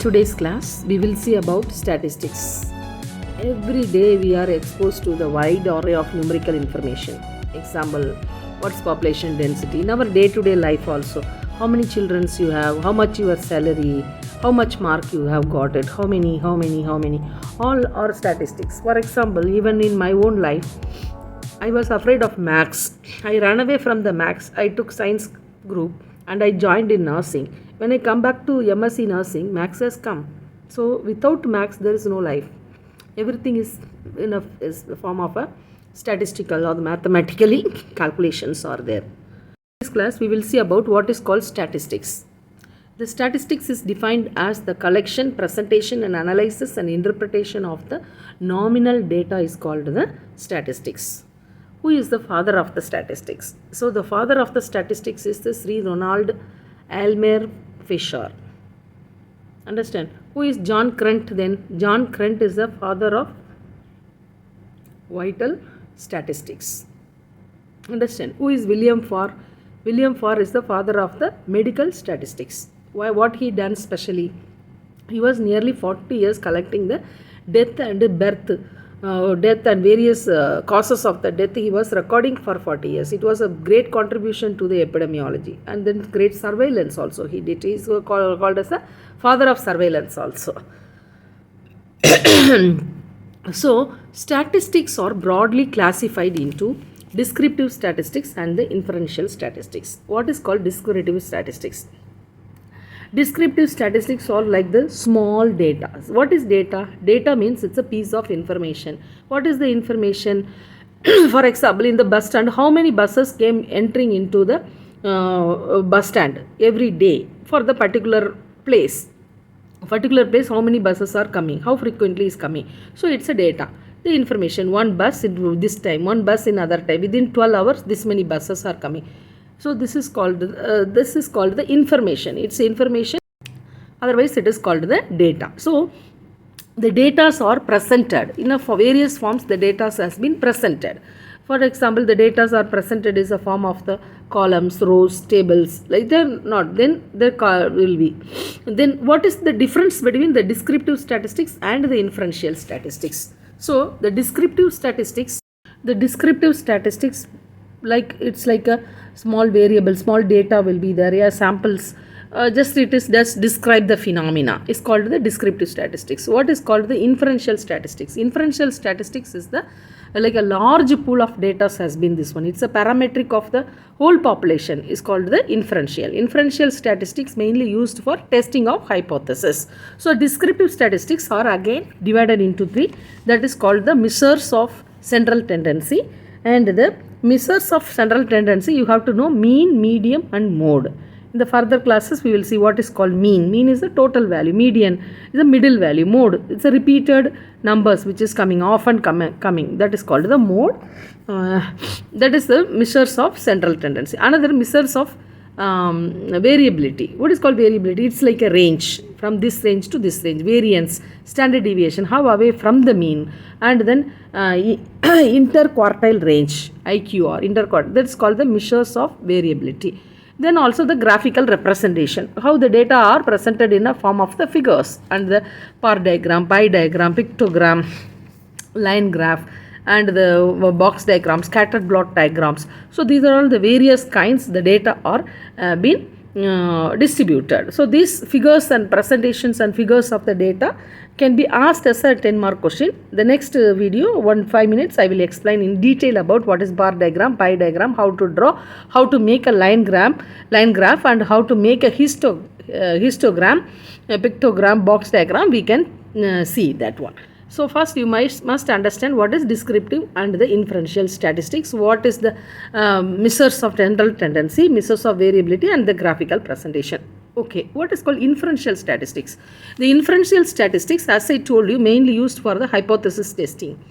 today's class, we will see about statistics. Every day we are exposed to the wide array of numerical information. Example, what's population density in our day-to-day life also. How many children you have, how much your salary, how much mark you have got it, how many. All are statistics. For example, even in my own life, I was afraid of maths. I ran away from the maths. I took science group and I joined in nursing. When I come back to MSc nursing, maths has come. So without maths, there is no life. Everything is in a form of a statistical or mathematically calculations are there. In this class, we will see about what is called statistics. The statistics is defined as the collection, presentation and analysis and interpretation of the nominal data is called the statistics. Who is the father of the statistics? So the father of the statistics is the Sri Ronald Aylmer Fisher. Understand? Who is John Crent then? John Crent is the father of vital statistics. Understand? Who is William Farr? William Farr is the father of the medical statistics. Why? What he done specially? He was nearly 40 years collecting the death and birth, death and various causes of the death. He was recording for 40 years. It was a great contribution to the epidemiology and then great surveillance also he did. He is called as the father of surveillance also. So statistics are broadly classified into descriptive statistics and the inferential statistics. What is called descriptive statistics? Descriptive statistics are like the small data. What is data? Data means it's a piece of information. What is the information? For example, in the bus stand, how many buses came entering into the bus stand every day for the particular place? How many buses are coming? How frequently is coming? So it's a data. The information, one bus in this time, one bus in other time. Within 12 hours, this many buses are coming. So this is called the information. It's information. Otherwise, it is called the data. So the data are presented in various forms. The data has been presented. For example, the data are presented is a form of the columns, rows, tables. Like they're not. Then there will be. Then what is the difference between the descriptive statistics and the inferential statistics? So the descriptive statistics, like it's like a small variable, small data will be there. Yeah, samples. Just describe the phenomena. It's called the descriptive statistics. What is called the inferential statistics? Inferential statistics is the like a large pool of data has been this one. It's a parametric of the whole population. Is called the inferential. Inferential statistics mainly used for testing of hypothesis. So descriptive statistics are again divided into three. That is called the measures of central tendency. And the measures of central tendency, you have to know mean, median and mode. In the further classes, we will see what is called mean. Mean is the total value. Median is the middle value. Mode, it's a repeated numbers which is coming, often coming. That is called the mode. That is the measures of central tendency. Another measures of variability. What is called variability? It's like a range. From this range to this range. Variance, standard deviation, how away from the mean. And then interquartile range, IQR, interquartile. That's called the measures of variability. Then also the graphical representation, how the data are presented in a form of the figures and the bar diagram, pie diagram, pictogram, line graph and the box diagram, scattered plot diagrams. So these are all the various kinds the data are been distributed. So these figures and presentations and figures of the data can be asked as a 10-mark question. The next video, 5 minutes, I will explain in detail about what is bar diagram, pie diagram, how to draw, how to make a line graph and how to make a histogram, a pictogram, box diagram. We can see that one. So first you must understand what is descriptive and the inferential statistics, what is the measures of central tendency, measures of variability and the graphical presentation. Okay, what is called inferential statistics? The inferential statistics, as I told you, mainly used for the hypothesis testing.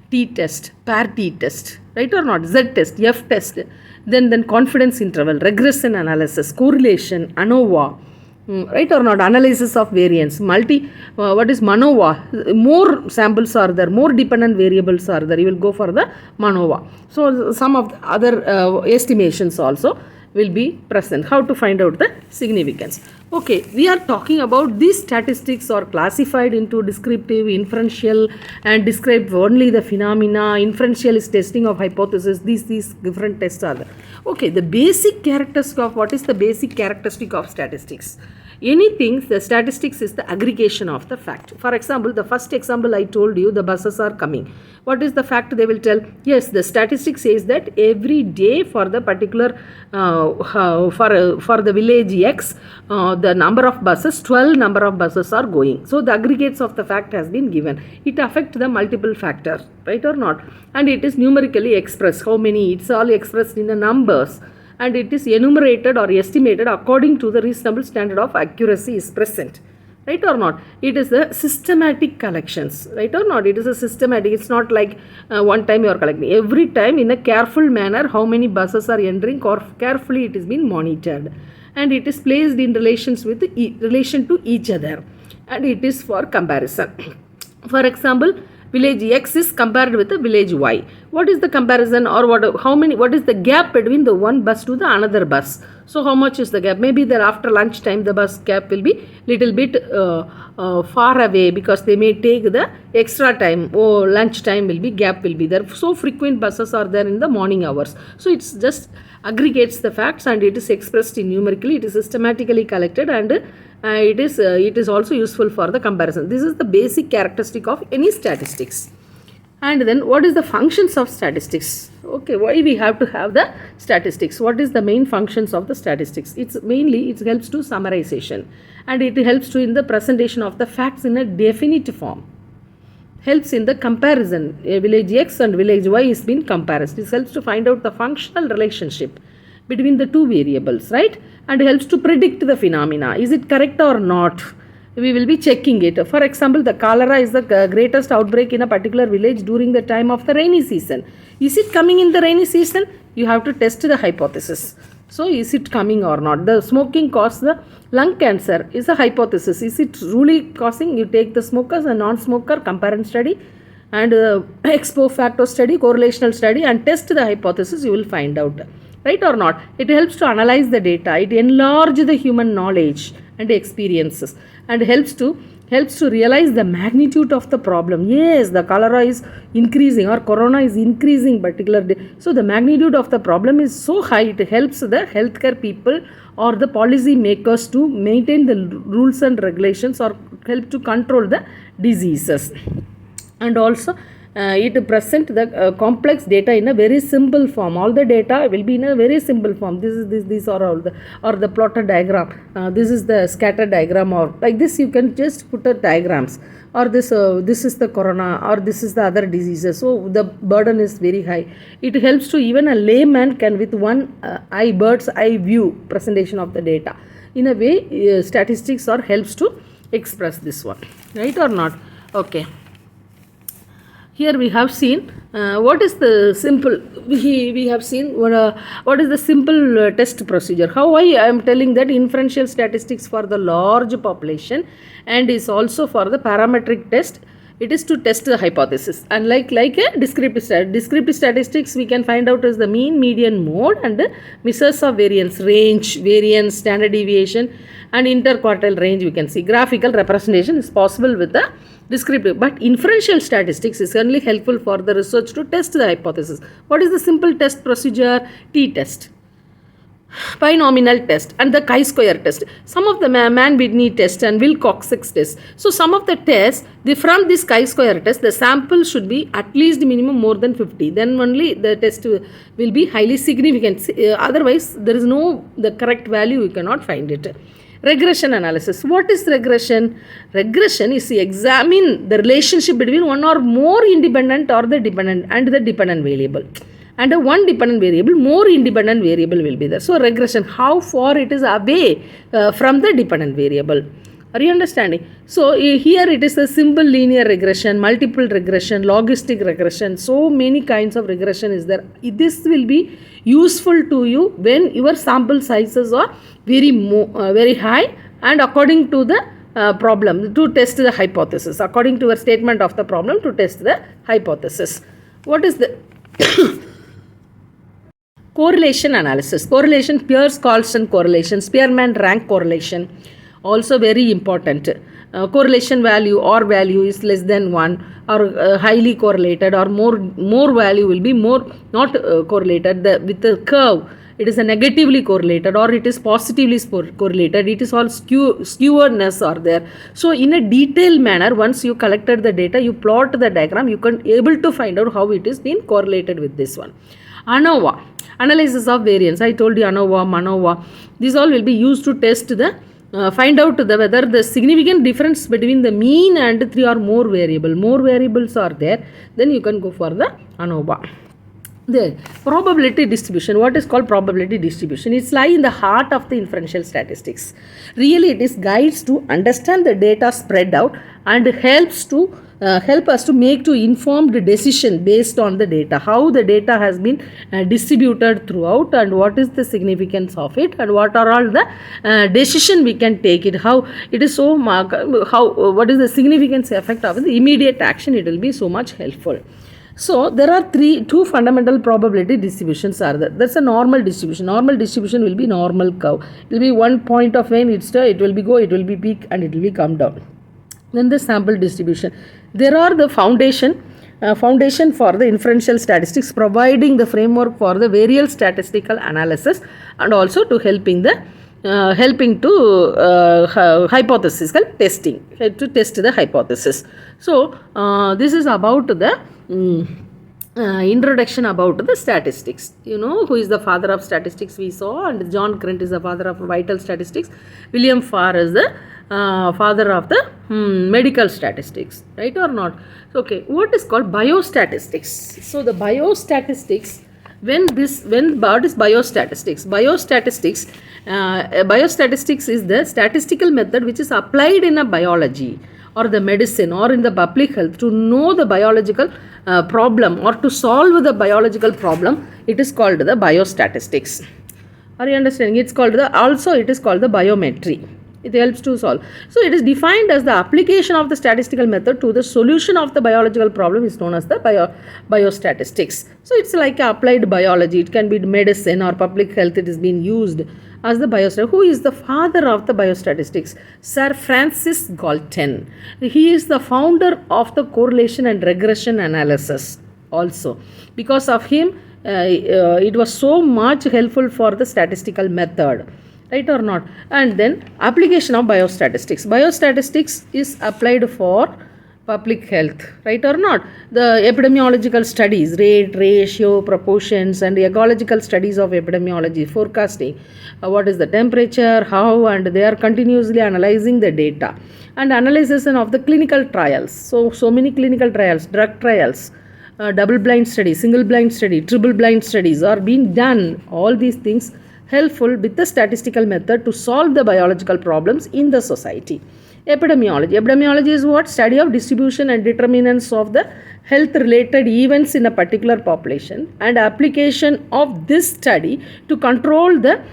T-test, pair T-test, right or not? Z-test, F-test, then confidence interval, regression analysis, correlation, ANOVA, right or not? Analysis of variance, what is MANOVA? More samples are there, more dependent variables are there. You will go for the MANOVA. So some of the other estimations also. will be present. How to find out the significance? Okay, we are talking about these statistics are classified into descriptive, inferential, and describe only the phenomena. Inferential is testing of hypothesis. These different tests are there. Okay, the basic characteristic of what is the basic characteristic of statistics? Anything, the statistics is the aggregation of the fact. For example, the first example I told you, the buses are coming. What is the fact they will tell? Yes, the statistics says that every day for the particular, for the village X, the number of buses, 12 number of buses are going. So, the aggregates of the fact has been given. It affects the multiple factors, right or not? And it is numerically expressed. How many? It's all expressed in the numbers. And it is enumerated or estimated according to the reasonable standard of accuracy is present, right or not? It is a systematic collections, right or not? It is a systematic. It's not like one time you are collecting. Every time in a careful manner how many buses are entering, or carefully it is being monitored, and it is placed in relations with relation to each other, and it is for comparison. For example, village X is compared with the village Y. What is the comparison, or what is the gap between the one bus to the another bus? So how much is the gap? Maybe that after lunch time the bus gap will be little bit far away, because they may take the extra time. Lunch time will be, gap will be there. So frequent buses are there in the morning hours. So it's just aggregates the facts, and it is expressed in numerically. It is systematically collected, and it is also useful for the comparison. This is the basic characteristic of any statistics. And then what is the functions of statistics? Okay, why we have to have the statistics? What is the main functions of the statistics? It's mainly, it helps to summarization, and it helps to in the presentation of the facts in a definite form. Helps in the comparison. Village X and village Y is being compared. This helps to find out the functional relationship between the two variables, right? And helps to predict the phenomena. Is it correct or not? We will be checking it. For example, the cholera is the greatest outbreak in a particular village during the time of the rainy season. Is it coming in the rainy season? You have to test the hypothesis. So, is it coming or not? The smoking causes the lung cancer is a hypothesis. Is it really causing? You take the smokers and non-smoker, compare and study, and expo factor study, correlational study, and test the hypothesis. You will find out, right or not? It helps to analyze the data. It enlarges the human knowledge and experiences, and helps to realize the magnitude of the problem. Yes, the cholera is increasing, or corona is increasing particularly. So the magnitude of the problem is so high, it helps the healthcare people or the policy makers to maintain the rules and regulations, or help to control the diseases. And also it present the complex data in a very simple form. All the data will be in a very simple form. These are all the plotted diagram. This is the scatter diagram, or like this you can just put a diagrams, or this is the corona, or this is the other diseases. So the burden is very high. It helps to even a layman can with one bird's eye view presentation of the data. In a way, statistics or helps to express this one, right or not? Okay. Here we have seen what is the simple, we have seen what is the simple test procedure. How I am telling that inferential statistics for the large population, and is also for the parametric test. It is to test the hypothesis, and like a descriptive statistics we can find out as the mean, median, mode, and measures of variance, range, variance, standard deviation, and interquartile range. We can see graphical representation is possible with the descriptive, but inferential statistics is only helpful for the research to test the hypothesis. What is the simple test procedure? T-test, binomial test, and the chi-square test. Some of the Mann-Whitney test and Wilcox test. So some of the tests, from this chi-square test, the sample should be at least minimum more than 50. Then only the test will be highly significant. Otherwise, there is no the correct value. You cannot find it. Regression analysis. What is regression? Regression is to examine the relationship between one or more independent or the dependent and the dependent variable. And one dependent variable, more independent variable will be there. So regression, how far it is away from the dependent variable. Are you understanding? So here it is a simple linear regression, multiple regression, logistic regression. So many kinds of regression is there. This will be useful to you when your sample sizes are very high, and according to the problem to test the hypothesis. According to your statement of the problem to test the hypothesis. What is the Correlation analysis. Correlation, Peirce-Colston correlation, Spearman rank correlation, also very important. Correlation value or value is less than 1 or highly correlated, or more value will be more not correlated. With the curve, it is a negatively correlated or it is positively correlated. It is all skewedness are there. So in a detailed manner, once you collected the data, you plot the diagram, you can able to find out how it is been correlated with this one. ANOVA, analysis of variance. I told you ANOVA, MANOVA. These all will be used to test the find out whether the significant difference between the mean and 3 or more variables are there, then you can go for the ANOVA. The probability distribution. What is called probability distribution? It's lie in the heart of the inferential statistics. Really, it is guides to understand the data spread out and helps to help us to make to informed decision based on the data. How the data has been distributed throughout, and what is the significance of it, and what are all the decision we can take it. How it is so what is the significance effect of the immediate action? It will be so much helpful. So there are two fundamental probability distributions are there. That's a normal distribution. Normal distribution will be normal curve. It will be one point of when it will be peak and it will be come down. Then the sample distribution. There are the foundation for the inferential statistics, providing the framework for the variable statistical analysis and also to helping to hypothetical testing, to test the hypothesis. So this is about the introduction about the statistics. You know who is the father of statistics we saw, and John Crent is the father of vital statistics. William Farr is the father of the medical statistics, right or not? Okay, what is called biostatistics? So the biostatistics, what is biostatistics? Biostatistics is the statistical method which is applied in a biology or the medicine or in the public health to know the biological problem or to solve the biological problem. It is called the biostatistics. Are you understanding? It is called the biometry. It helps to solve. So it is defined as the application of the statistical method to the solution of the biological problem is known as the biostatistics. So it's like applied biology. It can be medicine or public health. It is being used as the biostatistics. Who is the father of the biostatistics? Sir Francis Galton. He is the founder of the correlation and regression analysis also. Because of him, it was so much helpful for the statistical method. Right or not? And then application of biostatistics. Biostatistics is applied for public health, right or not? The epidemiological studies, rate, ratio, proportions, and ecological studies of epidemiology, forecasting, what is the temperature, how, and they are continuously analyzing the data. And analysis of the clinical trials. So many clinical trials, drug trials, double blind study, single blind study, triple blind studies are being done. All these things helpful with the statistical method to solve the biological problems in the society. Epidemiology is what? Study of distribution and determinants of the health related events in a particular population, and application of this study to control the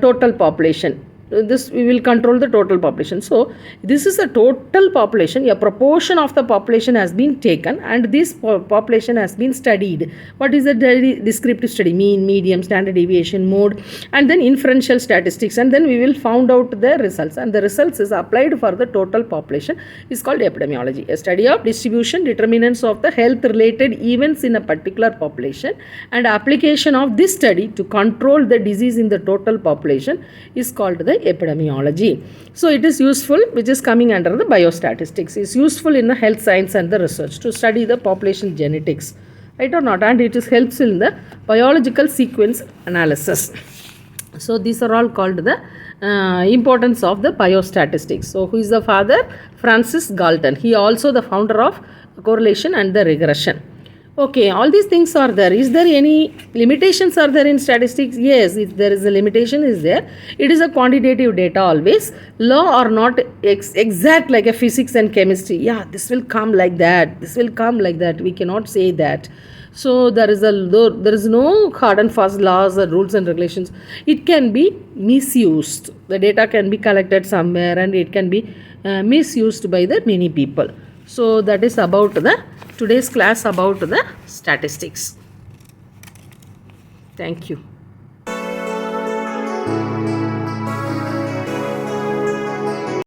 total population. This we will control the total population. So this is a total population. A proportion of the population has been taken and this population has been studied. What is the descriptive study? Mean, medium, standard deviation, mode, and then inferential statistics, and then we will found out the results, and the results is applied for the total population is called epidemiology. A study of distribution, determinants of the health related events in a particular population, and application of this study to control the disease in the total population is called the epidemiology. So it is useful, which is coming under the biostatistics, is useful in the health science and the research to study the population genetics, right or not? And it is helps in the biological sequence analysis. So these are all called the importance of the biostatistics. So who is the father? Francis Galton. He also the founder of correlation and the regression. Okay, all these things are there. Is there any limitations are there in statistics? Yes, if there is a limitation is there. It is a quantitative data always. Law are not exact like a physics and chemistry. Yeah, this will come like that. This will come like that. We cannot say that. So there is no hard and fast laws or rules and regulations. It can be misused. The data can be collected somewhere and it can be misused by the many people. So that is about the today's class about the statistics. Thank you.